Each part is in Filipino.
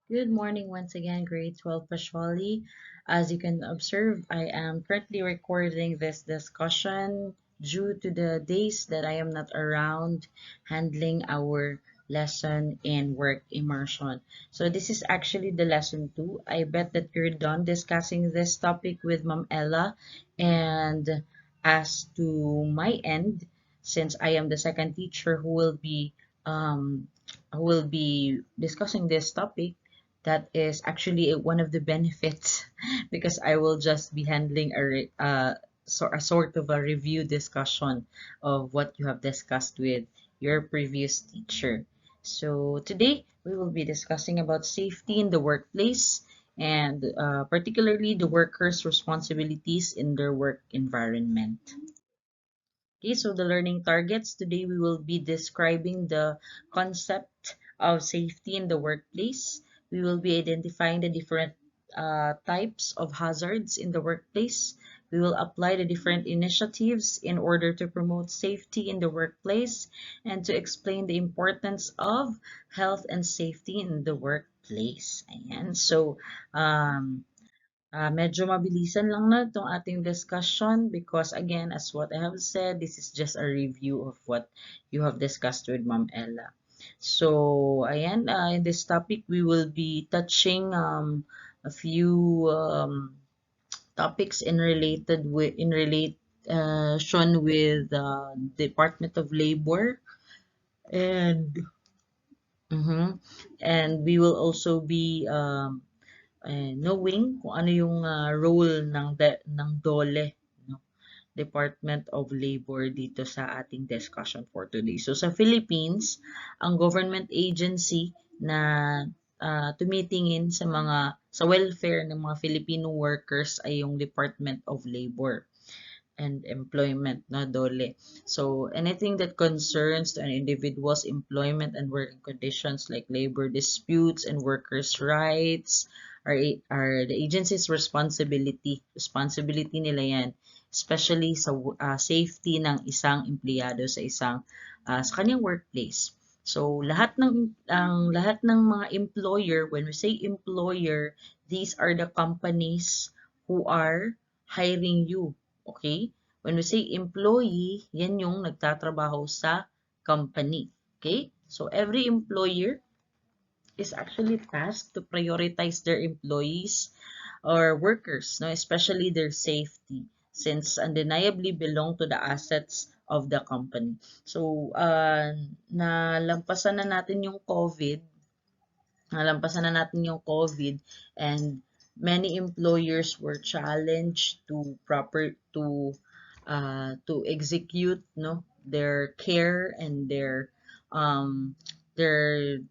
Good morning once again, grade 12 Pashwali. As you can observe, I am currently recording this discussion due to the days that I am not around handling our lesson in work immersion. So this is actually the lesson 2. I bet that you're done discussing this topic with Ma'am Ella. And as to my end, since I am the second teacher um, who will be discussing this topic, that is actually one of the benefits because I will just be handling a sort of a review discussion of what you have discussed with your previous teacher. So today we will be discussing about safety in the workplace and particularly the workers' responsibilities in their work environment. Okay, so the learning targets. Today we will be describing the concept of safety in the workplace. We will be identifying the different types of hazards in the workplace. We will apply the different initiatives in order to promote safety in the workplace and to explain the importance of health and safety in the workplace. Ayan. So, medyo mabilisan lang na itong ating discussion because again, as what I have said, this is just a review of what you have discussed with Ma'am Ella. So, ayan, in this topic, we will be touching a few topics in relation with Department of Labor and and we will also be knowing kung ano yung role ng DOLE, no? Department of Labor dito sa ating discussion for today. So sa Philippines, ang government agency na tumitingin sa welfare ng mga Filipino workers ay yung Department of Labor and Employment, no, DOLE. So anything that concerns to an individual's employment and working conditions like labor disputes and workers' rights are the agency's responsibility. Responsibility nila yan, especially sa safety ng isang empleyado sa kanyang workplace. So lahat ng mga employer, when we say employer, these are the companies who are hiring you. Okay? When we say employee, yan yung nagtatrabaho sa company. Okay? So, every employer is actually tasked to prioritize their employees or workers, no, especially their safety, since undeniably belong to the assets of the company. So, nalampasan na natin yung COVID and many employers were challenged to execute, no, their care and um their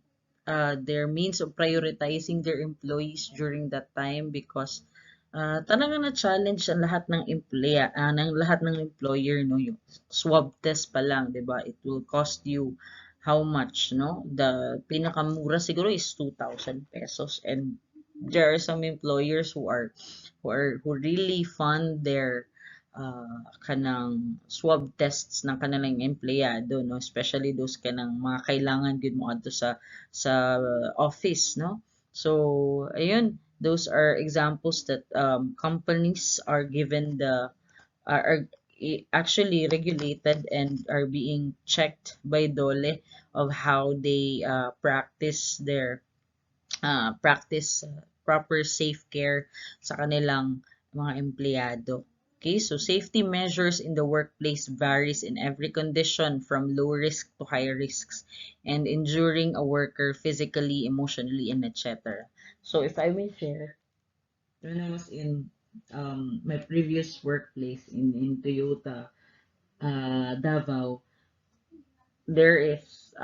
their means of prioritizing their employees during that time because talagang na-challenge ang lahat ng employer, no, yung swab test pa lang, 'di ba? It will cost you how much, no? The pinakamura siguro is 2,000 pesos, and there are some employers who really fund their kanang swab tests ng kanilang empleyado, no, especially those kanang mga kailangan gud mo adto sa office, no. So ayun, those are examples that companies are given the are actually regulated and are being checked by DOLE of how they practice proper safe care sa kanilang mga empleyado. Okay, so safety measures in the workplace varies in every condition from low risk to high risks and injuring a worker physically, emotionally, and etc. So if I may share, when I was in my previous workplace in Toyota, Davao, there is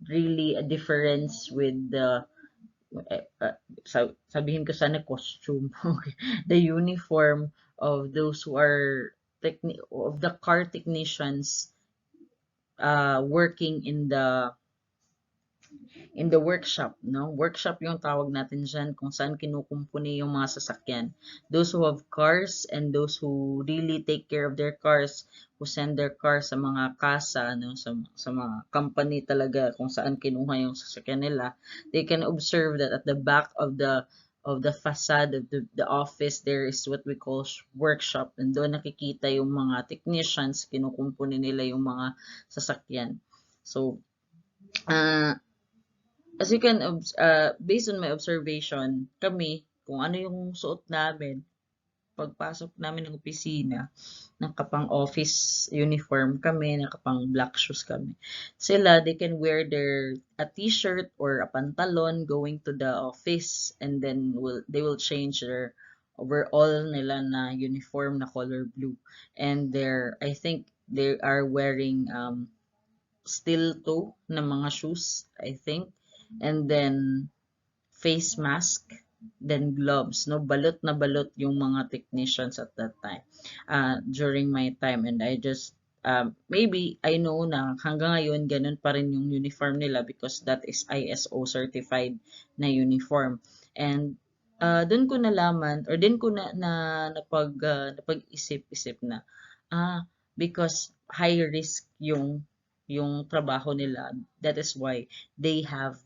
really a difference with the eh, uh, sabihin ko sana costume, okay, the uniform of those who are of the car technicians working in the workshop, no? Workshop yung tawag natin dyan kung saan kinukumpuni yung mga sasakyan. Those who have cars and those who really take care of their cars, who send their cars sa mga kasa, no? Sa mga company talaga kung saan kinuha yung sasakyan nila, they can observe that at the back of the facade of the office, there is what we call workshop. And doon nakikita yung mga technicians, kinukumpuni nila yung mga sasakyan. So, uh, as you can, based on my observation, kami, kung ano yung suot namin, pagpasok namin ng opisina, nakapang office uniform kami, nakapang black shoes kami. Sila, they can wear a t-shirt or a pantalon going to the office, and then they will change their overall nila na uniform na color blue. And I think they are wearing steel toe na mga shoes, I think. And then face mask, then gloves, no? Balot na balot yung mga technicians at that time, during my time. And I just, maybe I know na hanggang ngayon ganun pa rin yung uniform nila because that is ISO certified na uniform. And doon ko nalaman or din ko napag-isip-isip na because high risk yung trabaho nila. That is why they have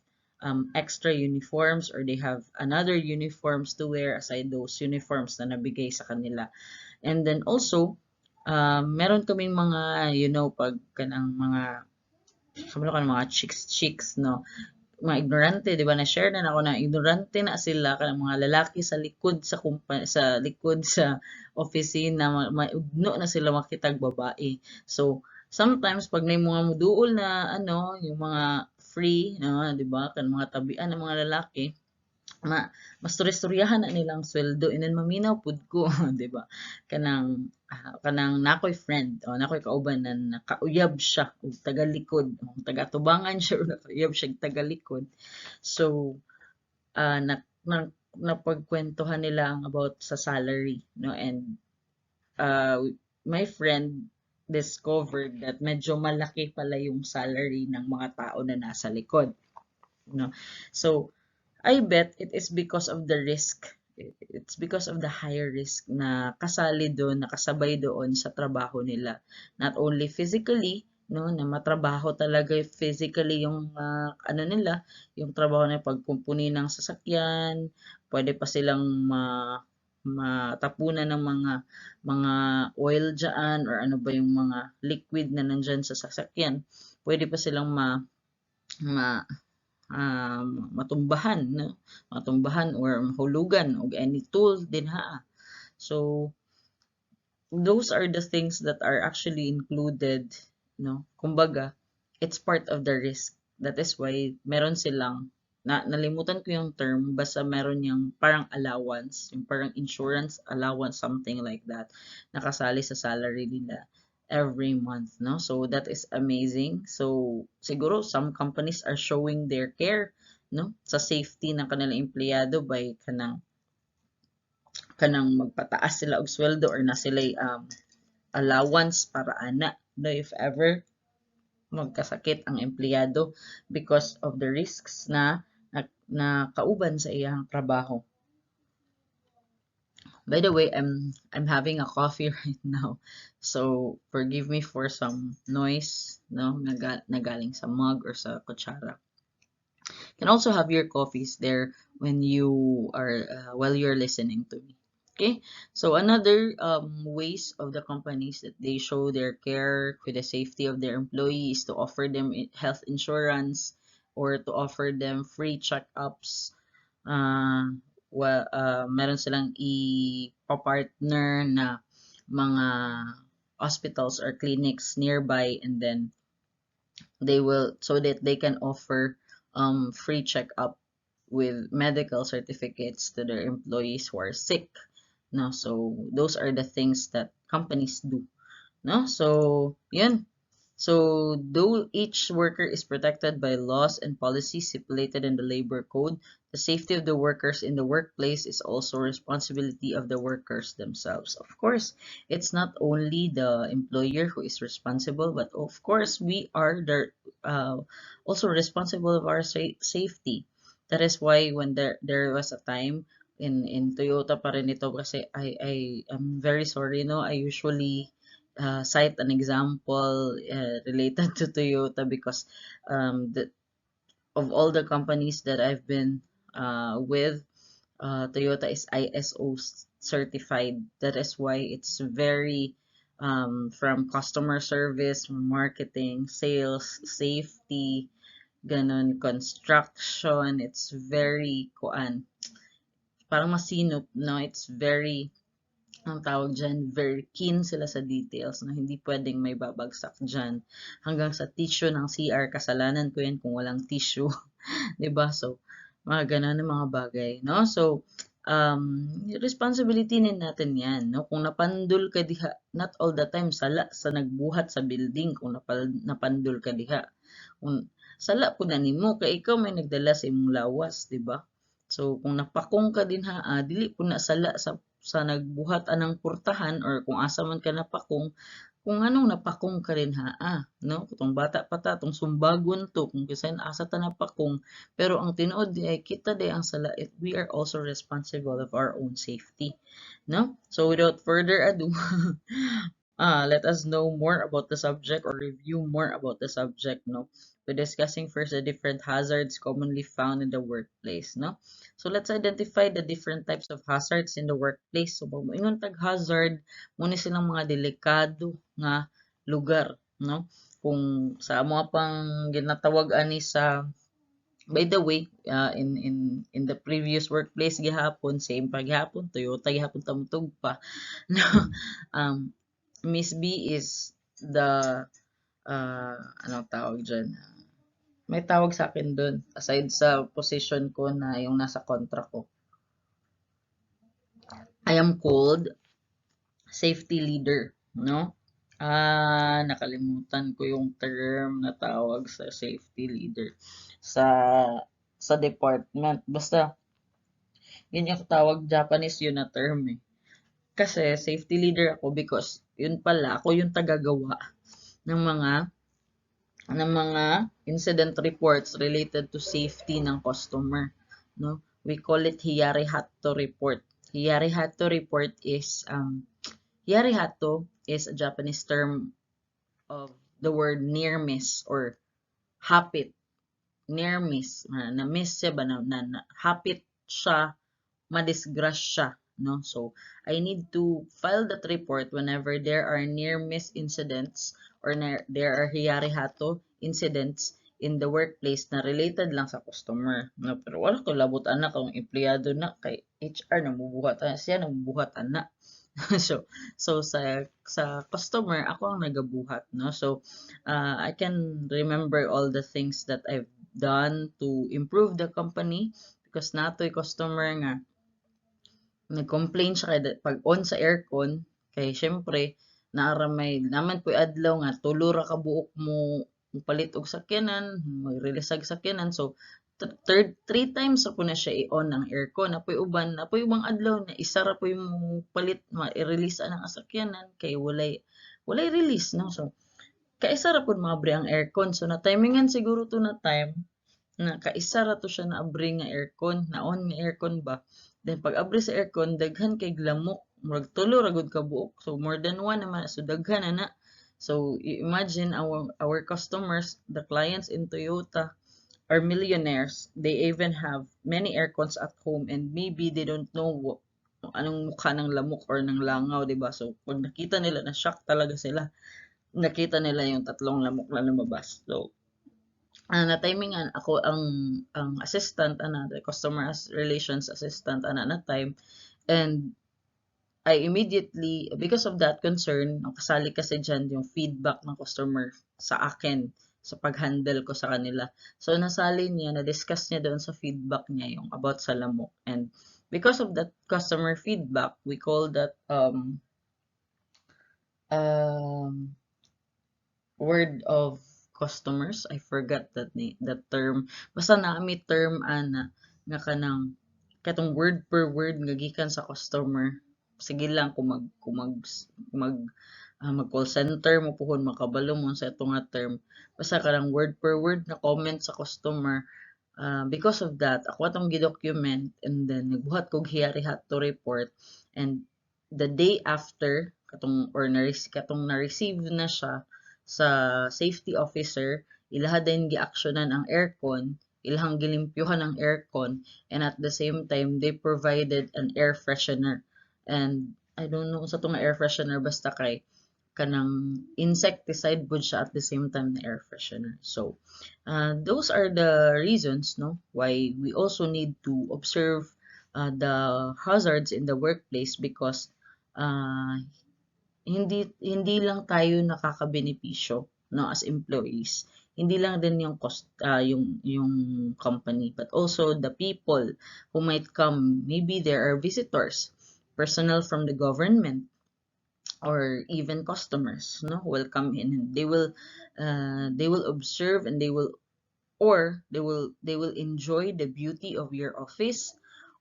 extra uniforms or they have another uniforms to wear aside those uniforms na nabigay sa kanila. And then also, meron kaming mga, pag kanang mga, kamalo ka ng mga chicks, no? Mga ignorante, di ba? Na-share na ako na ignorante na sila kanang mga lalaki sa likod sa likod sa opisina, maugno na sila makitag babae. So, sometimes pag may mga muduol na yung mga free, no, di ba? Kan mga tabian ng mga lalaki, mas turistoryahan na nilang sweldo and then maminaw pud ko, di ba? Kanang nakoy friend o nakoy kauban na nakauyab siya og tagalikod, taga-tubangan siya o nakauyab siya og tagalikod. So, napagkwentuhan nila about sa salary, no? And my friend discovered that medyo malaki pala yung salary ng mga tao na nasa likod, no? So, I bet it is because of the risk. It's because of the higher risk na kasali doon, nakasabay doon sa trabaho nila. Not only physically, no, na matrabaho talaga physically yung nila, yung trabaho na pagkumpuni ng sasakyan, pwede pa silang matapunan ng mga oil dyan or ano ba yung mga liquid na nandyan sa sasakyan. Pwede pa silang matumbahan, no? Matumbahan or mahulugan og any tool din ha. So those are the things that are actually included, no? Kumbaga, it's part of the risk. That is why meron silang nalimutan ko yung term, basta meron yung parang allowance, yung parang insurance allowance, something like that, nakasali sa salary nila every month, no? So that is amazing. So siguro some companies are showing their care, no, sa safety ng kanilang empleyado by kanang magpataas sila og sweldo or na sila allowance para ana, no, if ever magkasakit ang empleyado because of the risks na kauban sa iyang trabaho. By the way, I'm having a coffee right now, so forgive me for some noise, no, nagaling sa mug or sa kutsara. You can also have your coffees there when you are while you're listening to me. Okay, so another ways of the companies that they show their care with the safety of their employees to offer them health insurance or to offer them free checkups. Meron silang i-partner na mga hospitals or clinics nearby, and then they will, so that they can offer free checkup with medical certificates to their employees who are sick, no? So those are the things that companies do, no? So yun, So, though each worker is protected by laws and policies stipulated in the labor code, the safety of the workers in the workplace is also responsibility of the workers themselves. Of course, it's not only the employer who is responsible, but of course we are uh, also responsible of our safety. That is why when there was a time in Toyota pa rin ito kasi I am very sorry, no, I usually cite an example related to Toyota because of all the companies that I've been with, Toyota is ISO certified. That is why it's very from customer service, marketing, sales, safety, ganon, construction. It's very parang masinop, no? It's very ang tawag dyan, very keen sila sa details na hindi pwedeng may babagsak dyan. Hanggang sa tissue ng CR, kasalanan ko yan kung walang tissue. 'Di ba? So, mga ganun ng mga bagay, no? So, um, responsibility din natin yan, no? Kung napandul ka diha, not all the time, sala sa nagbuhat sa building kung napandul ka diha. Kung sala po na nimo, kay ikaw may nagdala sa imong lawas, 'di ba? So, kung napakong ka din ha, dili po na sala sa nagbuhat anang portahan or kung asa man ka napakong, kung anong napakong ka rin ha, no? Kung bata pa ta, tong sumbagon to, kung kisain asa ta napakong, pero ang tinuod di ay kita di ang sala, we are also responsible of our own safety, no? So without further ado, let us know more about the subject or review more about the subject, no? We're discussing first the different hazards commonly found in the workplace, no? So let's identify the different types of hazards in the workplace. So, pag moingon tag hazard, muna silang mga delikado nga lugar, no? Kung sa mga pang ginatawag ani sa, by the way, in the previous workplace gihapon, same pa gihapon, Toyota gihapon tamutog pa, no? Um, Miss B is the, anong tawag dyan? May tawag sa akin dun, aside sa position ko na yung nasa contract ko. I am called safety leader, no? Nakalimutan ko yung term na tawag sa safety leader sa department. Basta, yun yung tawag Japanese yun na term eh. Kasi safety leader ako because yun pala, ako yung tagagawa ng mga incident reports related to safety ng customer, no? We call it Hiyari Hatto report. Hiyari Hatto report is Hiyari Hatto is a Japanese term of the word near miss or hapit. Near miss, na miss siya ba na hapit siya, madisgrasya, no? So, I need to file that report whenever there are near miss incidents or there are hiyari hato incidents in the workplace na related lang sa customer, no? Pero wala ko labot anak kung empleyado na kay HR na mubuhat siya na mubuhat anak. So sa customer ako ang nagabuhat, no? So I can remember all the things that I've done to improve the company because natoy customer nga nag-complain siya kay pag on sa aircon kay syempre naara may naman po adlaw nga tulo ra ka buok mo palit og sakyanan, mag-release og sakyanan. So three times ako na siya i-on ang aircon. Apoy ubang adlaw na isa ra po yung palit ma-release ang sakyanan kay walay release, no? So kaisa ra pud maabre ang aircon. So na timingan siguro to na time na kaisa ra to siya na abri nga aircon, na on nga aircon ba. Then pag abri sa aircon daghan kay lamok, murag tulo ra gud ka buok. So more than one naman, so daghan na. So imagine our customers, the clients in Toyota are millionaires. They even have many aircons at home and maybe they don't know anong mukha ng lamok or ng langaw, 'di ba? So pag nakita nila na shock talaga sila. Nakita nila yung tatlong lamok na lumabas. So na-timingan ako ang assistant the customer relations assistant na time, and I immediately, because of that concern, kasali kasi dyan yung feedback ng customer sa akin sa pag-handle ko sa kanila. So nasali niya, na-discuss niya doon sa feedback niya yung about sa lamok, and because of that customer feedback, we call that um word of customers. I forgot that term. Basta na may term ana nga kanang katong word per word nga gikan sa customer. Sige lang kung mag call center mo puhon makabalo mo sa ito nga term. Basta kanang word per word na comment sa customer. Because of that, ako atong gidocument and then nagbuhat kog hiyari-hat to report, and the day after katong na-receive na siya sa safety officer, ilaha din gi-aksyonan ang aircon, ilahang gilimpyuhan ang aircon, and at the same time they provided an air freshener. And I don't know sa nga air freshener, basta kay kanang insecticide pud siya at the same time na air freshener. So those are the reasons, no, why we also need to observe the hazards in the workplace, because uh, hindi lang tayo nakakabenepisyo, no, as employees. Hindi lang din yung yung company, but also the people who might come. Maybe there are visitors, personnel from the government, or even customers, no, who will come in, and they will observe, and they will enjoy the beauty of your office,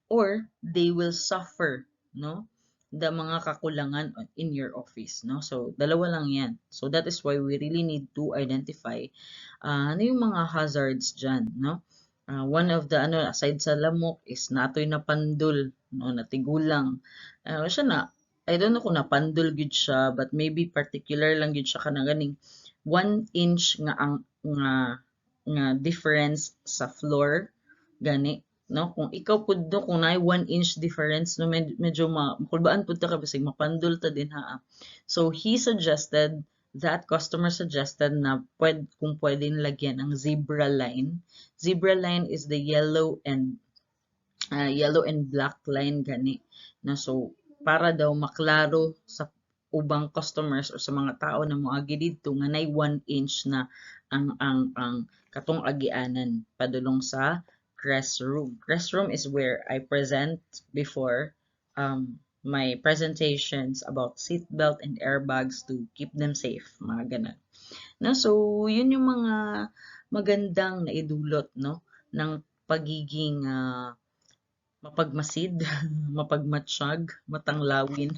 or they will suffer, no, the mga kakulangan in your office, no. So dalawa lang yan. So that is why we really need to identify ano yung mga hazards dyan, no. One of the ano, aside sa lamok, is natoy na pandol, no, natigulang. Siya na, I don't know kung napandol gid siya, but maybe particular lang gid siya kanang ganing 1 inch nga ang nga difference sa floor gani, no. Kung ikaw pud no, kung naay 1 inch difference, no, medyo makulbaan pud ta ka basig mapandol ta din ha. So that customer suggested na kung pwedeng lagyan ng zebra line. Zebra line is the yellow and black line gani, na so para daw maklaro sa ubang customers o sa mga tao na moagi didto nga nay 1 inch na ang katong agianan padulong sa crest room. Crest room is where I present before my presentations about seatbelt and airbags to keep them safe, mga ganun. No, so yun yung mga magandang naidulot, no, ng pagiging mapagmasid, mapagmatsyag, matanglawin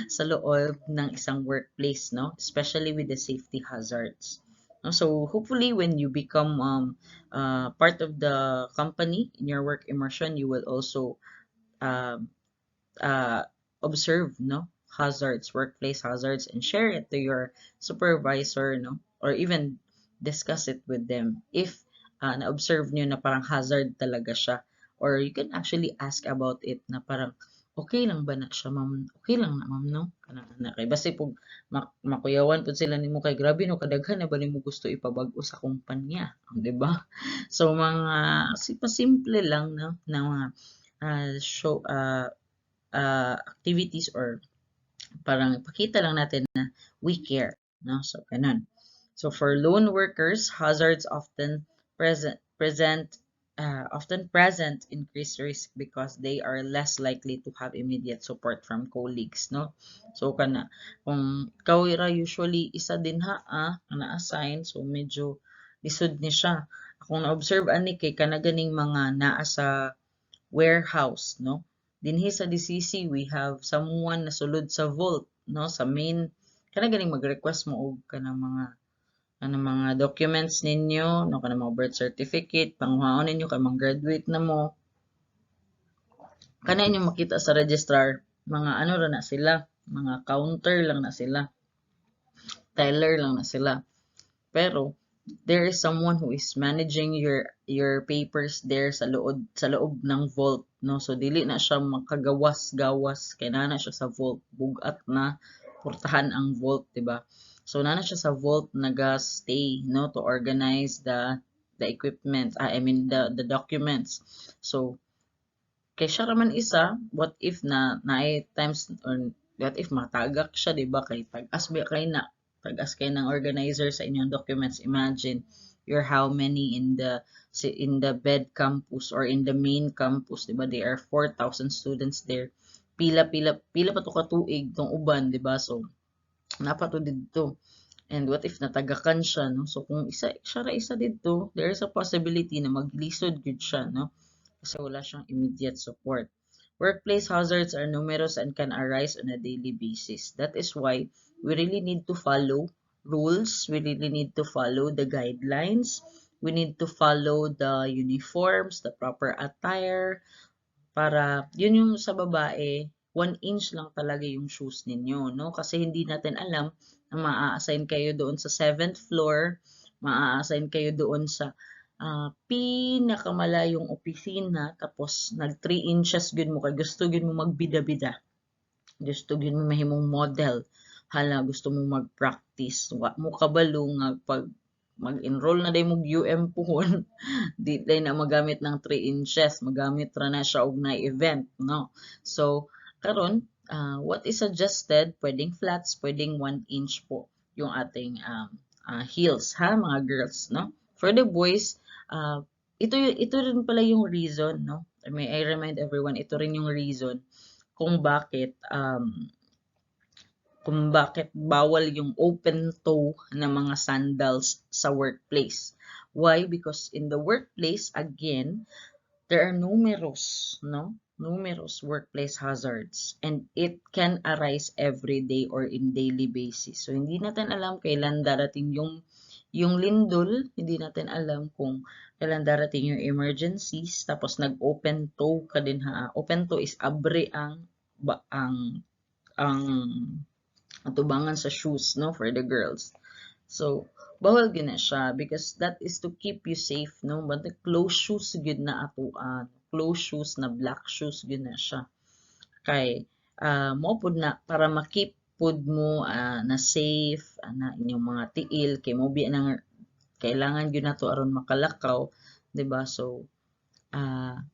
sa loob ng isang workplace, no, especially with the safety hazards. No, so hopefully when you become part of the company in your work immersion, you will also um, uh, observe, no, hazards, workplace hazards, and share it to your supervisor, no, or even discuss it with them if na-observe nyo na parang hazard talaga siya, or you can actually ask about it na parang okay lang ba na siya, ma'am, okay lang na, ma'am, no, kanang na kay basi pug makuyawan pud sila nimo kay grabe no, kadaghan na ba nimo gusto ipabag-o sa kumpanya, di ba? So mga simple lang, no, na mga show activities, or parang ipakita lang natin na we care, no? So ganun. So for lone workers, hazards often present increased risk because they are less likely to have immediate support from colleagues, no? So kana kung ikaw usually isa din na assign, so medyo lisod ni siya. Kung na-observe ani kay kana ganing mga naa sa warehouse, no? Dinhi sa DCC, we have someone na sulod sa vault, no? Sa main, kana ganing mag-request mo og kanang mga documents ninyo, no? Kanang mga birth certificate, panghuhaon ninyo, kay mga graduate na mo. Kana inyong makita sa registrar, mga ano ra na sila, mga counter lang na sila, teller lang na sila. Pero there is someone who is managing your papers there sa loob ng vault, no. So dili na siya makagawas-gawas kay nana siya sa vault, bugat na portahan ang vault, di ba? So nana siya sa vault naga-stay, no, to organize the equipment, I mean the documents. So kay siya raman isa, what if na times, or what if matagak siya, di ba, kay tagas kay ng organizer sa inyong documents. Imagine you're how many in the bed campus or in the main campus, di ba? There are 4,000 students there. Pila pa to ka tuig tong uban, di ba? So napato dito. And what if natagakan siya, no? So kung isa dito, there is a possibility na maglisod gud siya, no? Kasi wala siyang immediate support. Workplace hazards are numerous and can arise on a daily basis. That is why we really need to follow rules. We really need to follow the guidelines. We need to follow the uniforms, the proper attire, para yun yung sa babae, 1 inch lang talaga yung shoes ninyo, no? Kasi hindi natin alam na maa-assign kayo doon sa 7th floor, maa-assign kayo doon sa pinakamalayong opisina, tapos nag 3 inches gud mo kay gusto gud mo magbida-bida. Gusto gud mo mahimong model. Hala, gusto mo mag-practice. Wa mo kabalo nga pag mag-enroll na day mo UM pohon, di day na magamit ng 3 inches, magamit ra na siya og na event, no? So, karon, what is suggested, pwedeng flats, pwedeng 1 inch po yung ating heels, ha, mga girls, no? For the boys, ito rin pala yung reason, no? I remind everyone, ito rin yung reason kung bakit bawal yung open toe na mga sandals sa workplace. Why? Because in the workplace, again, there are numerous workplace hazards, and it can arise every day or in daily basis. So hindi natin alam kailan darating yung lindol, hindi natin alam kung kailan darating yung emergencies, tapos nag-open toe ka din, ha. Open toe is abre ang atubangan sa shoes, no, for the girls. So, bawal gyud na siya because that is to keep you safe, no? But the closed shoes gyud na atuan. Closed shoes na black shoes gyud na siya. Kay mo pud na para makip pud mo na safe na inyong mga tiil kay mo bi nang kailangan gyud nato aron makalakaw, 'di ba? So,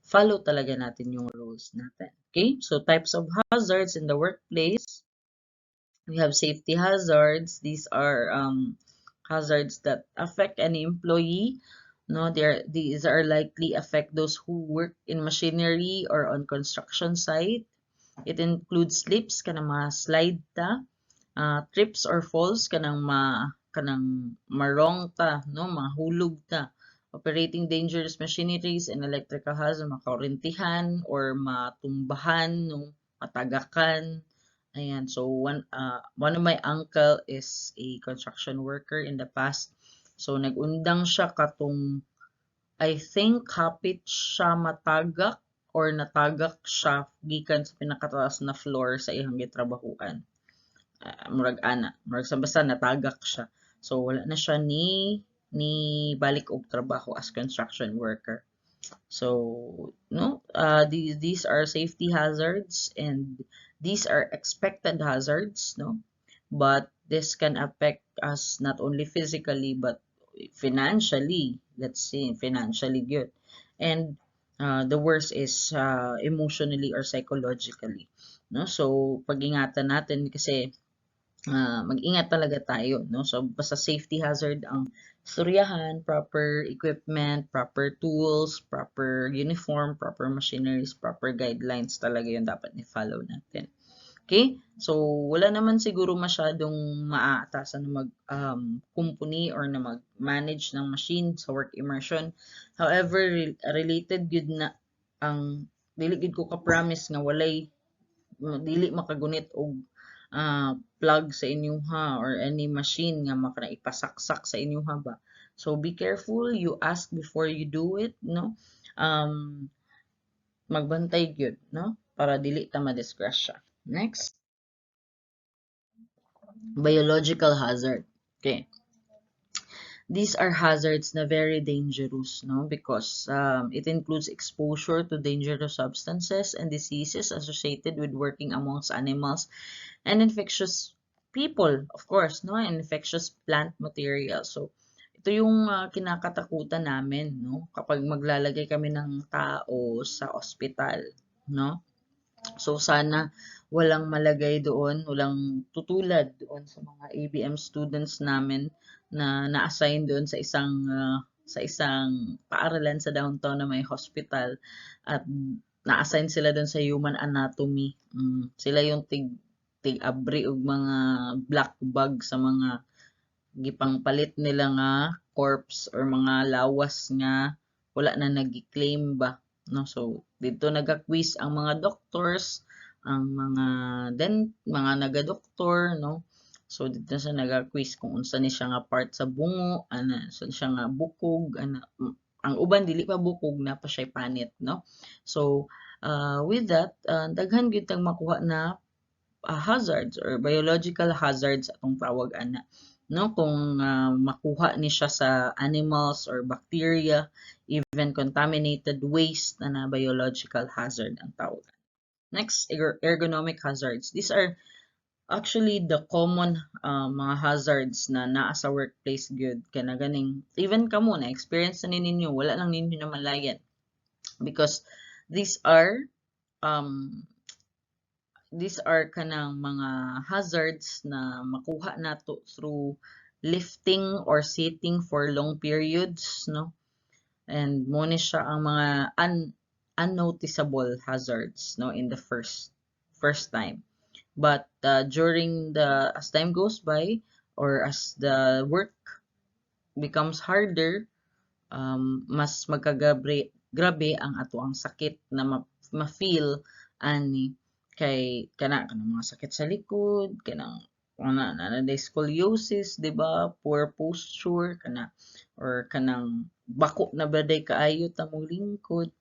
follow talaga natin yung rules natin. Okay? So, types of hazards in the workplace. We have safety hazards. These are hazards that affect any employee. No, these are likely affect those who work in machinery or on construction site. It includes slips, kanang ma-slide ta, trips or falls, kanang marong ta, no, mahulog ta. Operating dangerous machineries and electrical hazards, makaorintihan or matumbahan, no, matagakan. Ayan, so one of my uncle is a construction worker in the past. So nagundang siya katong, I think hapit siya matagak or natagak siya gikan sa pinakataas na floor sa iyang gitrabahuan. Murag basta natagak siya. So wala na siya ni balik og trabaho as construction worker. So, no, these are safety hazards, and these are expected hazards, no? But this can affect us not only physically but financially. Let's say financially good. And the worst is emotionally or psychologically, no? So, pag-ingatan natin kasi mag-ingat talaga tayo, no? So, basta safety hazard ang istoryahan, proper equipment, proper tools, proper uniform, proper machineries, proper guidelines talaga yung dapat ni-follow natin. Okay? So, wala naman siguro masyadong maaatasan na mag-company or na mag-manage ng machine sa work immersion. However, related good na ang dili gid ko ka-promise nga walay dili makagunit og plug sa inyuha or any machine nga ipasak-sak sa inyuha ba. So be careful, you ask before you do it, no? Magbantay gyud, no? Para dili ta madisgrasya. Next, biological hazard. Okay. These are hazards na very dangerous, no? Because it includes exposure to dangerous substances and diseases associated with working amongst animals and infectious people, of course, no? And infectious plant materials. So, ito yung kinakatakutan namin, no? Kapag maglalagay kami ng tao sa ospital, no? So, sana walang malagay doon, walang tutulad doon sa mga ABM students namin na na-assign doon sa isang paaralan sa downtown na may hospital at na-assign sila doon sa human anatomy. Sila yung tig abri og mga black bag sa mga gipangpalit nila nga corpse or mga lawas nga wala na nag-claim ba, no? So dito nagakwiz ang mga doctors, ang mga nagadoktor, no? So dito sa nagakwiz kung unsa ni siya nga part sa bungo, ana sa siya nga bukog, ana ang uban dili pa bukog na pa siya panit, no? So with that, daghan gyud tang makuha na hazards or biological hazards atong tawag ana, no? Kung makuha ni siya sa animals or bacteria, even contaminated waste na biological hazard ang tawag. Next, ergonomic hazards. These are actually the common mga hazards na naa sa workplace good kana ganing even kamo na experience na ninyo wala lang ninyo na malayan because these are um kanang mga hazards na makuha nato through lifting or sitting for long periods, no? And mo ni siya ang mga unnoticeable hazards, no, in the first time. But during the as time goes by or as the work becomes harder, mas grabe ang ato ang sakit na ma-feel ani kay kanang mga sakit sa likod, kanang na scoliosis, 'di ba? Poor posture or kanang bako na baday kaayo ta mong lingkod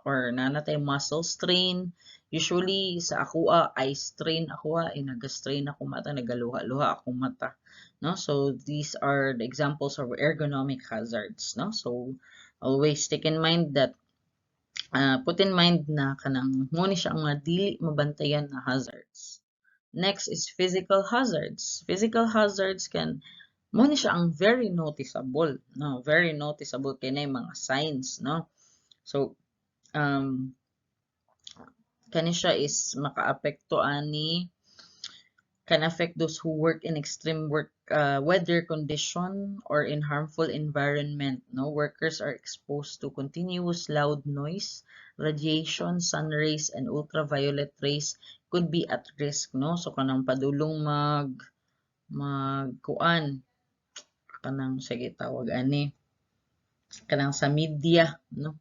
or nanatay muscle strain. Usually sa eye strain nag-strain ako mata, nagaluha-luha akong mata, no? So these are the examples of ergonomic hazards, no? So always take in mind that put in mind na kanang mo ni siya ang mga dili mabantayan na hazards. Next is physical hazards. Physical hazards can mo ni siya ang very noticeable, no? Very noticeable kay na mga signs, no? So kani siya is makaapekto ani can affect those who work in extreme weather condition or in harmful environment, no? Workers are exposed to continuous loud noise, radiation, sun rays, and ultraviolet rays could be at risk, no? So kanang padulong magkuan kanang sige tawag ani kanang sa media, no?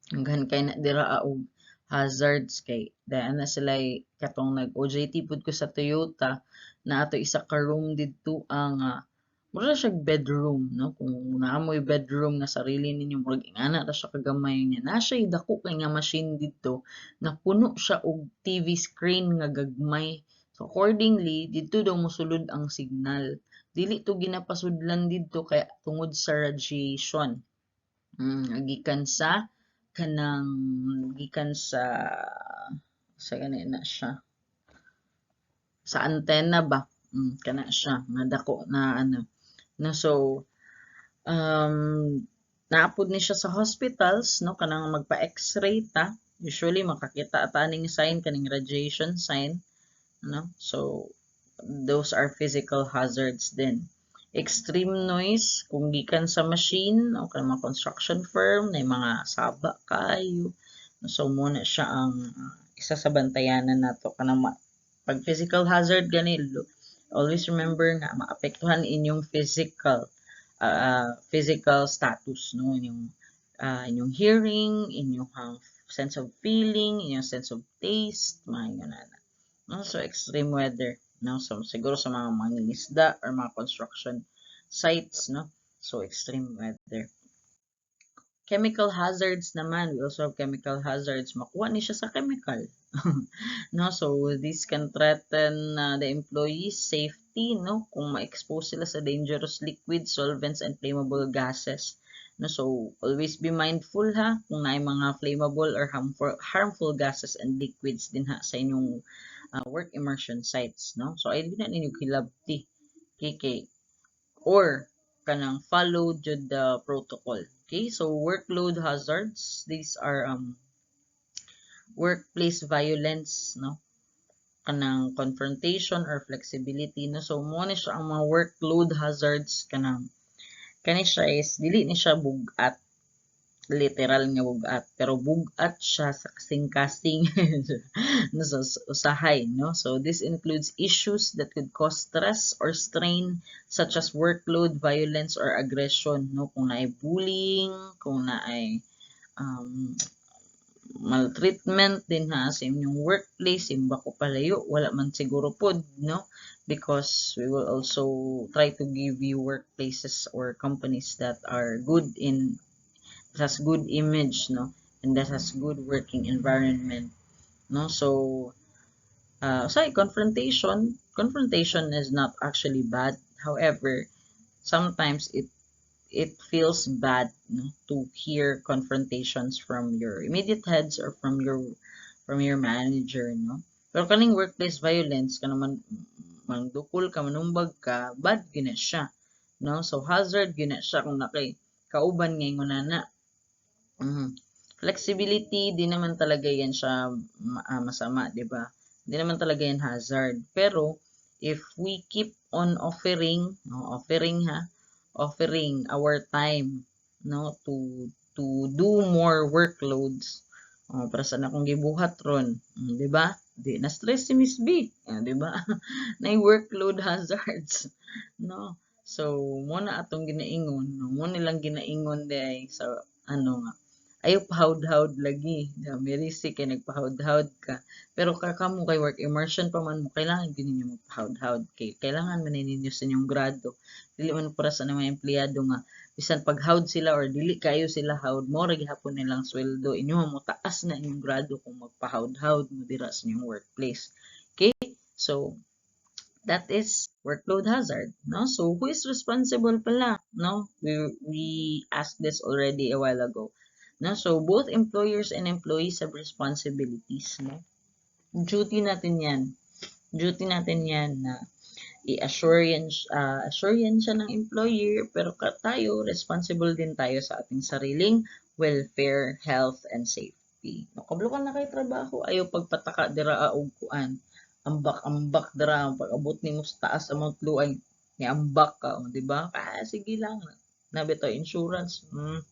Hanggang kay na dira og hazards kay daan na sila katong nag-OJT pud ko sa Toyota na ato isa ka room didto ang mura siya bedroom, no? Kung naamoy bedroom na sarili ninyo murag ingana ra siya kagamay niya na siya dako kay nga machine didto na puno siya og TV screen nga gagmay. So accordingly didto daw mosulod ang signal, dili to ginapasudlan didto kay tungod sa radiation. Gikan sa kanang gikan sa na siya sa antenna ba, kana siya nga dako na ano, no? So naapod ni siya sa hospitals, no, kanang magpa-x-ray ta, usually makakita ata ning sign kaning radiation sign, no? So those are physical hazards din. Extreme noise kung gikan sa machine o kanang mga construction firm na mga saba kayo, so muna siya ang isa sa bantayanan nato kanang pag physical hazard gani always remember nga maapektuhan inyong physical status, no? Inyong hearing, inyong sense of feeling, inyong sense of taste, mga ganun, no? So extreme weather, no? So siguro sa mga mangingisda or mga construction sites, no? So extreme weather. Chemical hazards naman, we also have chemical hazards. Makuha ni siya sa chemical. No? So this can threaten the employee's safety, no? Kung ma-expose sila sa dangerous liquids, solvents, and flammable gases. No? So always be mindful ha kung naay mga flammable or harmful gases and liquids din ha sa inyong work immersion sites, no? So ay di na ninyo kilabti kay or kanang follow jud the protocol. Okay, so workload hazards, these are workplace violence, no? Kanang confrontation or flexibility, no? So mo ni siya ang mga workload hazards kanang kani siya is dili ni siya bugat, literal nga bugat, pero bugat siya sa kasing-kasing no, sa usahay, no? So this includes issues that could cause stress or strain such as workload, violence, or aggression, no? Kung naay bullying, kung naay um, maltreatment din ha sa inyong workplace, imba ko palayo, wala man siguro pod, no? Because we will also try to give you workplaces or companies that are good in, that has good image, no? And that has good working environment, no? So, confrontation is not actually bad. However, sometimes it feels bad, no, to hear confrontations from your immediate heads or from your manager, no. Pero kaning workplace violence ka naman, mandukol ka, manumbag ka, bad gina siya, no. So hazard gina siya kung nakay kauban ngay ngunana. Flexibility, di naman talaga yan siya masama, di ba? Di naman talaga yan hazard. Pero if we keep on offering, no, offering our time, no, to do more workloads, para sa akong gibuhat ron, di ba? Di na stress si Miss B, di ba? Na workload hazards, no. So mo na atong ginaingon, no? Mo nilang ginaingon day sa ano nga, ayaw pahawd-hawd lagi. May risk kay nagpahawd-hawd ka. Pero kamo kay work immersion pa man mo, kailangan din ninyo magpahawd-hawd kay kailangan man ninyo sa inyong grado. Dili man para sa mga empleyado nga bisan paghawd sila or dili kayo sila hawd mo ra gihapon nilang sweldo, inyo mo taas na inyong grado kung magpahawd-hawd mo dira sa inyong workplace. Okay? So that is workload hazard, no? So who is responsible pala, no? We asked this already a while ago, no? So both employers and employees have responsibilities, no? Duty natin yan. Duty natin yan na assure yan siya ng employer, pero tayo, responsible din tayo sa ating sariling welfare, health, and safety. Nakablokan na kay trabaho, ayaw pagpataka dira og kuan, ambak-ambak dira pag-abot nimo sa taas sa Mount Luay, ni ambak ka, di ba? Sige lang. Nabito insurance,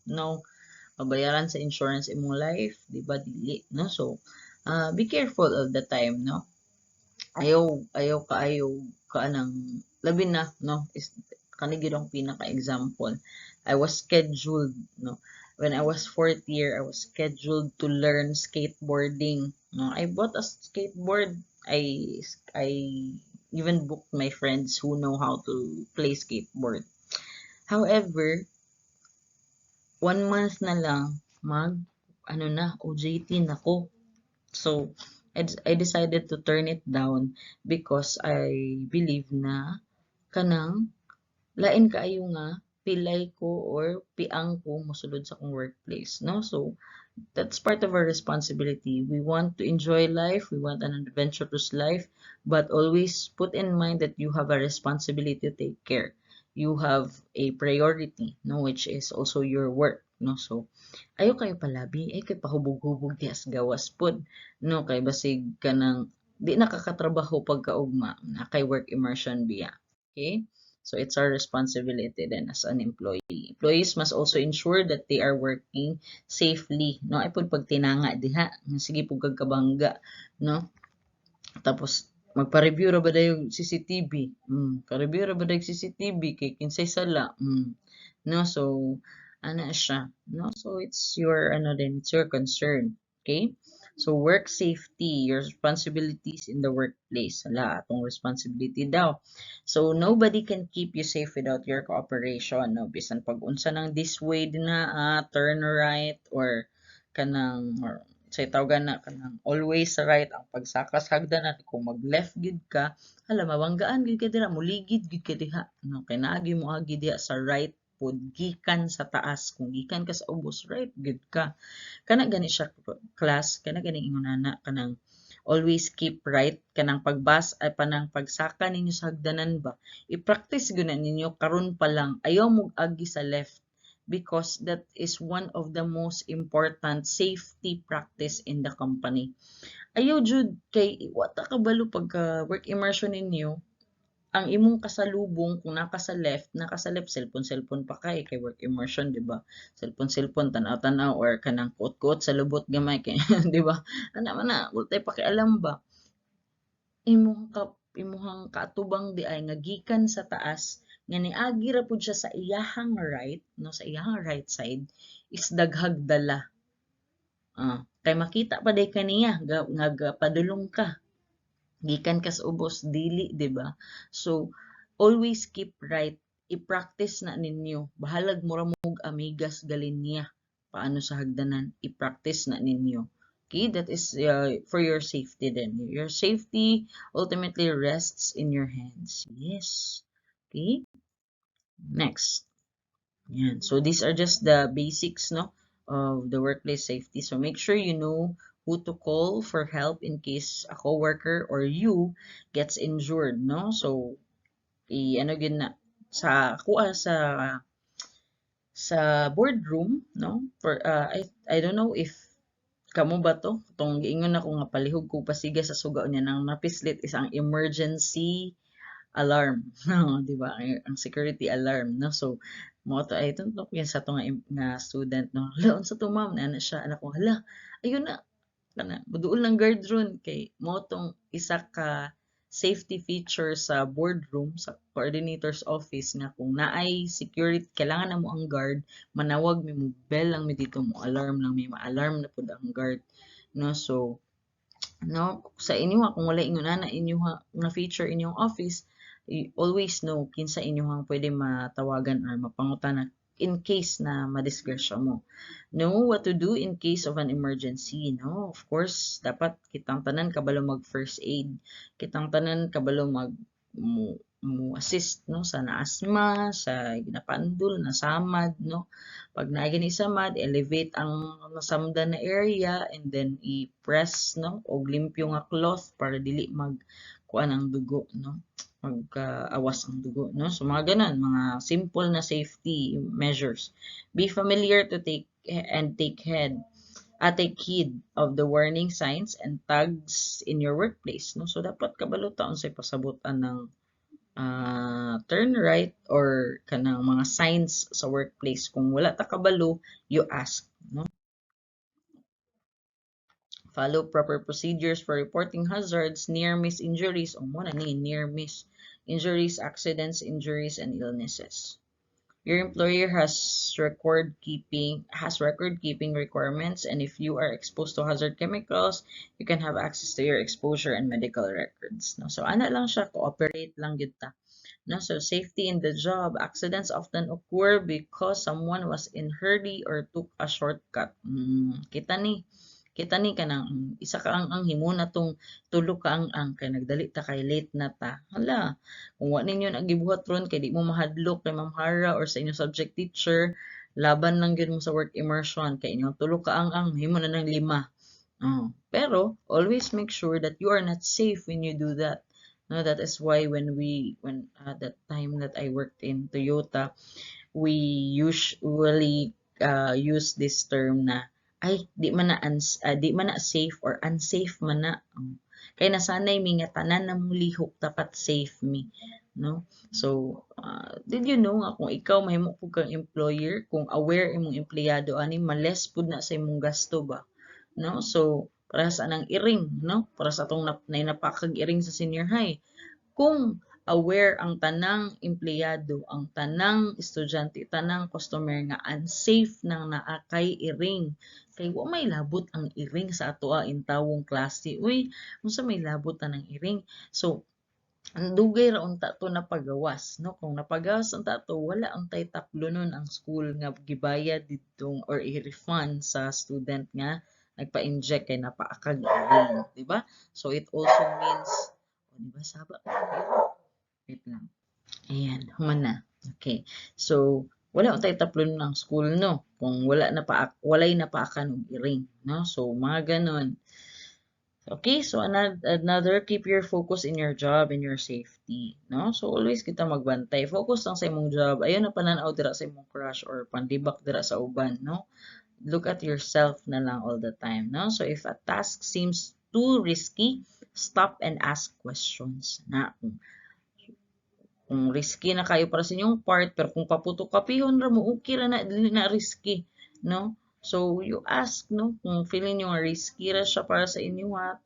no. Mabayaran sa insurance imong life, di ba? Dili, no? So, be careful all the time, no? Ayaw ka anang labi na, no, is kani gyud ang pinaka-example. I was scheduled, no, when I was fourth year, I was scheduled to learn skateboarding, no. I bought a skateboard. I even booked my friends who know how to play skateboard. However, 1 month na lang OJT na ko. So I decided to turn it down because I believe na kanang lain kaayo nga pilay ko or piang ko mosulod sa akong workplace, no? So that's part of our responsibility. We want to enjoy life, we want an adventurous life, but always put in mind that you have a responsibility to take care. You have a priority, no, which is also your work, no? So ayo kayo palabi, ay kay pahubog-hubog dias gawas pod, no, kay basig kanang di nakakatrabaho pagkaugma na kay work immersion biya. Okay? So it's our responsibility then as an employee. Employees must also ensure that they are working safely, no? Ay pud pagtinanga diha, sige pug kagkabangga, no? Tapos magpa-review ra ba dayo CCTV? Pa-review ra ba dayo CCTV kay kinsay sala? No, so ana siya, no? So it's your it's your concern, okay? So work safety, your responsibilities in the workplace. Wala atong responsibility daw. So nobody can keep you safe without your cooperation, no? Bisan pag unsa nang this way din na turn right or kanang or say tawagan na kanang always right ang pagsakas hagdanan kung mag left gid ka, hala mabanggaan gid ka dira, muligid gid ka diha, no? Kay naagi mo agi diha sa right pod gikan sa taas, kung gikan ka sa ubos right gid ka. Kana gani siya class, kana gani ingonana kanang always keep right, kanang ay panang pagsaka ninyo sa hagdanan ba, i-practice gyud ninyo karon pa lang, ayaw mo agi sa left, because that is one of the most important safety practice in the company. Ayaw jud kay wata kabalo pagka work immersion ninyo, ang imong kasalubong kung naka sa left cellphone pa kay work immersion, di ba? Cellphone tanaw-tanaw or kanang kuot-kuot sa lubot gamay kay di ba? Ana man na, wala pakialam ba? Imuhang kaatubang di ay nga gikan sa taas nga niagi ra pud siya sa iyahang right, no, sa iyahang right side is daghag dala. Kay makita pa day kaniya nga padulong ka gikan ka sa ubos dili, di ba? So always keep right. I-practice na ninyo. Bahalag mura mog amigas galin niya. Paano sa hagdanan? I-practice na ninyo. Okay, that is for your safety then. Your safety ultimately rests in your hands. Yes. Okay, next. Yan. So these are just the basics, no, of the workplace safety. So make sure you know who to call for help in case a coworker or you gets injured, no? So ano yun na sa kuha sa boardroom, no? For I don't know if kamo ba to? Tong giingon ako nga palihog ko pasiga sa suga niya nang napislit isang emergency alarm, no, di ba? Ang security alarm, no? So mo to ay tuntok yan sa to nga student, no. Hala, unsa to ma'am? Na siya anak ko. Hala, ayun na kana moduol ng guard ron kay mo tong isa ka safety feature sa boardroom sa coordinator's office nga kung naay security kailangan na mo ang guard manawag mi mo bell lang mi dito mo alarm lang mi ma-alarm na pud ang guard, no. So no, sa inyo ha, kung wala ingon na inyo ha, na feature inyong office, always know kinsa inyo hang pwede matawagan or mapangutana in case na madisgrasya mo. Know what to do in case of an emergency, no? Of course, dapat kitang tanan kabalo mag first aid, kitang tanan kabalo mag mo assist, no, sa naasma, sa ginapandol, nasamad, no. Pag naagin isamad, elevate ang nasamdan na area and then i-press, no, og limpyo nga cloth para dili kuan ang dugo, no, magkaawas ang dugo, no. So mga ganon, mga simple na safety measures. Be familiar to take heed of the warning signs and tags in your workplace, no. So dapat kabalo taon sa pasabutan ng turn right or kanang mga signs sa workplace. Kung wala ta kabalo, you ask, no. Follow proper procedures for reporting hazards, near miss injuries, o mo na ni near miss injuries, accidents, injuries, and illnesses. Your employer has record keeping requirements, and if you are exposed to hazard chemicals, you can have access to your exposure and medical records, no. So ana lang siya, cooperate lang gyud ta. No, so safety in the job. Accidents often occur because someone was in hurry or took a shortcut. Kita ni. Kita ni kanang isa ka ang himo na tong tulo ka ang kay nagdali ta kay late na ta. Hala, kung wa ninyo nagibuhat ron kay di mo mahadlok kay Ma'am Hara or sa inyong subject teacher, laban lang gyud mo sa work immersion kay inyong tulo ka ang himo na ng 5. Pero always make sure that you are not safe when you do that. No, that is why when that time that I worked in Toyota, we usually use this term na ay di man na safe or unsafe man na. Kay nasanay mi nga tanan na mulihok dapat safe mi, no. So did you know nga kung ikaw mahimo pud kang employer, kung aware imong empleyado ani males pud na sa imong gasto ba, no. So para sa nang iring, no, para sa atong napakag iring sa senior high, kung aware ang tanang empleyado, ang tanang estudyante, tanang customer nga unsafe nang naa kay iring, kay wa may labot ang iring sa atoa intawong klase. Uy, unsa may labot ta ng iring? So ang dugay ra unta to napagawas, no. Kung napagawas unta to, wala untay taplonon ang school nga gibayad didtong or i-refund sa student nga nagpa-inject kay napaakag iring, di ba? So it also means, di ba, saba ka wait lang. Ayan, human na. Okay. So wala untay taplon ng school, no, kung walay napaakan og iring, no. So mga ganon. Okay, so another, keep your focus in your job and your safety, no? So always kita magbantay. Focus lang sa imong job. Ayaw na pananaw dira sa imong crush or pandibak dira sa uban, no? Look at yourself na lang all the time, no? So if a task seems too risky, stop and ask questions. Na kung risky na kayo para sa inyong part, pero kung paputok-kapihon ra mo, okay ra na, dili na risky, no? So, you ask, no? Kung feeling nyo risky ra siya para sa inyo, ha?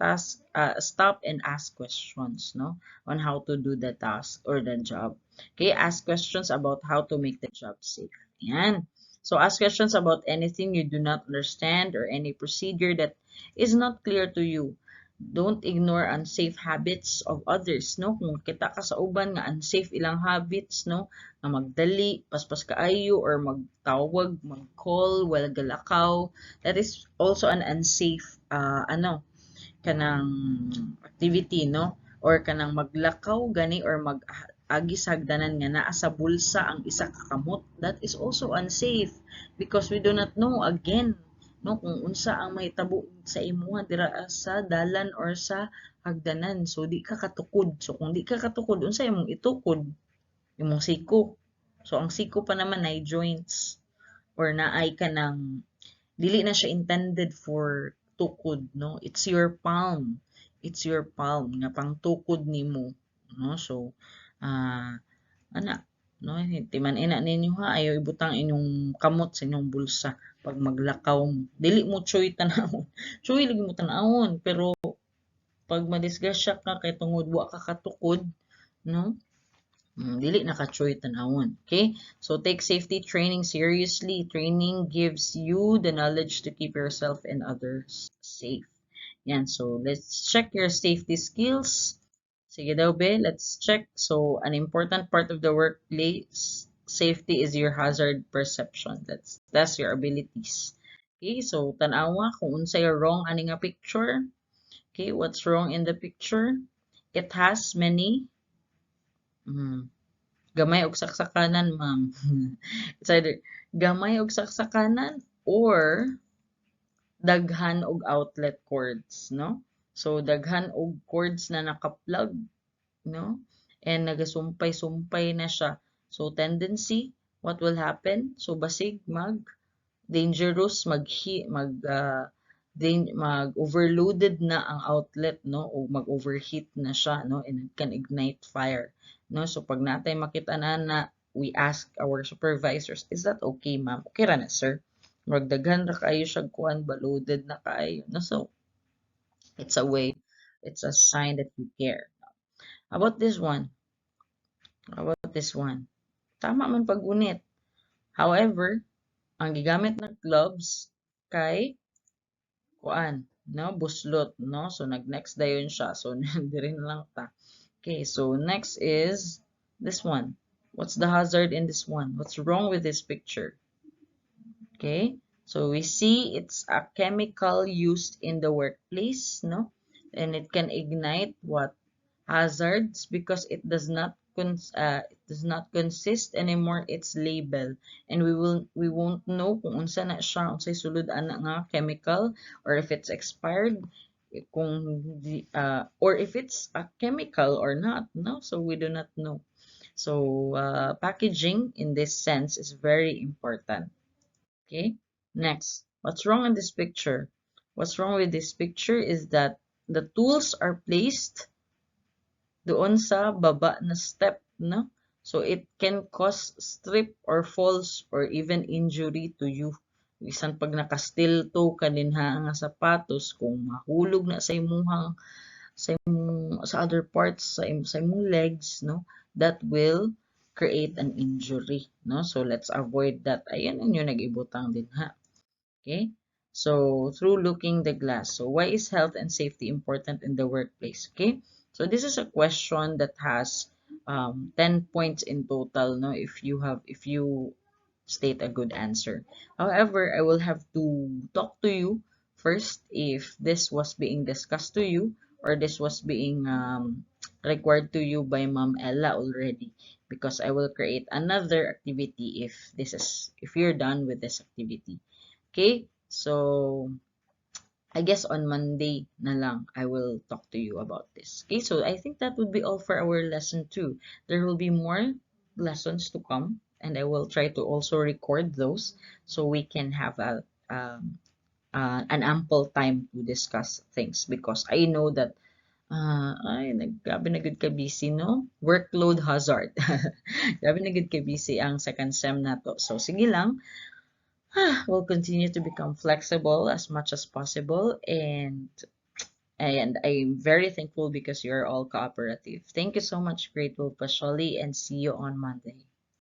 Stop and ask questions, no? On how to do the task or the job. Okay, ask questions about how to make the job safe. Yan. So, ask questions about anything you do not understand or any procedure that is not clear to you. Don't ignore unsafe habits of others, no? Kung kita ka sa uban nga unsafe ilang habits, no? Nga magdali, paspas kaayo, or magtawag, mag-call, while galakaw, that is also an unsafe, kanang activity, no? Or kanang maglakaw gani or agi sa hagdanan nga naa sa bulsa ang isa ka kamot, that is also unsafe because we do not know again, no, kung unsa ang mahitabo sa imuha dira sa dalan or sa hagdanan. So di ka katukod. So kung di ka katukod, unsa imong itukod? Imong siko. So ang siko pa naman ay joints or naay ka ng dili na siya intended for tukod, no? It's your palm. It's your palm nga pang tukod nimo, no? So ana, no? Timan ina ninyo ha, ayaw ibutang inyong kamot sa inyong bulsa pag maglakaw mo. Dili mo choy tanawon. Choy lagi mo tanawon, pero pag madisgrasya ka kay tungod wa ka katukod, no? Dili naka-choy tanawon. Okay? So take safety training seriously. Training gives you the knowledge to keep yourself and others safe. Yan. So let's check your safety skills. Sige daw, be. Let's check. So an important part of the workplace safety is your hazard perception. That's your abilities. Okay? So tanawa kung unsay wrong ani nga picture. Okay? What's wrong in the picture? It has many gamay og saksakanan, ma'am. It's either gamay og saksakanan or daghan og outlet cords, no? So daghan og cords na naka-plug, no? And nagasumpay-sumpay na siya. So tendency, what will happen? So basig dangerous, mag-overloaded na ang outlet, no? O mag-overheat na siya, no? And it can ignite fire, no? So pag natay makita na we ask our supervisors, is that okay, ma'am? Okay ra na, sir? Magdaghan ra kayo siya kuan, loaded na kayo, no? So it's a way, it's a sign that you care. How about this one? Tama man pag-unit. However, ang gigamit ng gloves kay kuan, no? Buslot, no? So nag-next dayon siya. So diri na lang ta. Okay, so next is this one. What's the hazard in this one? What's wrong with this picture? Okay, so we see it's a chemical used in the workplace, no? And it can ignite what? Hazards because it does not consist anymore its label, and we won't know kung unsa na siya, unsay sulod ana nga chemical, or if it's expired, or if it's a chemical or not, no? So we do not know. So packaging in this sense is very important. Okay, next, what's wrong in this picture? What's wrong with this picture is that the tools are placed doon sa baba na step, no? So it can cause strip or falls or even injury to you. Bisan pag naka-steel toe ka dinha nga sapatos, kung mahulog na sa other parts sa imong legs, no? That will create an injury, no? So let's avoid that. Ayan ang yung nag-ibutang din ha. Okay? So through looking the glass. So why is health and safety important in the workplace? Okay? So this is a question that has 10 points in total, no? If you state a good answer. However, I will have to talk to you first if this was being discussed to you or this was being required to you by Ma'am Ella already, because I will create another activity if you're done with this activity. Okay? So I guess on Monday na lang, I will talk to you about this. Okay, so I think that would be all for our lesson 2. There will be more lessons to come, and I will try to also record those so we can have an ample time to discuss things, because I know that Grabe na good ka busy, no? Workload hazard. Grabe na good ka busy ang second sem na to. So, sige lang. We'll continue to become flexible as much as possible, and I'm very thankful because you're all cooperative. Thank you so much, Grateful Pasholi, and see you on Monday.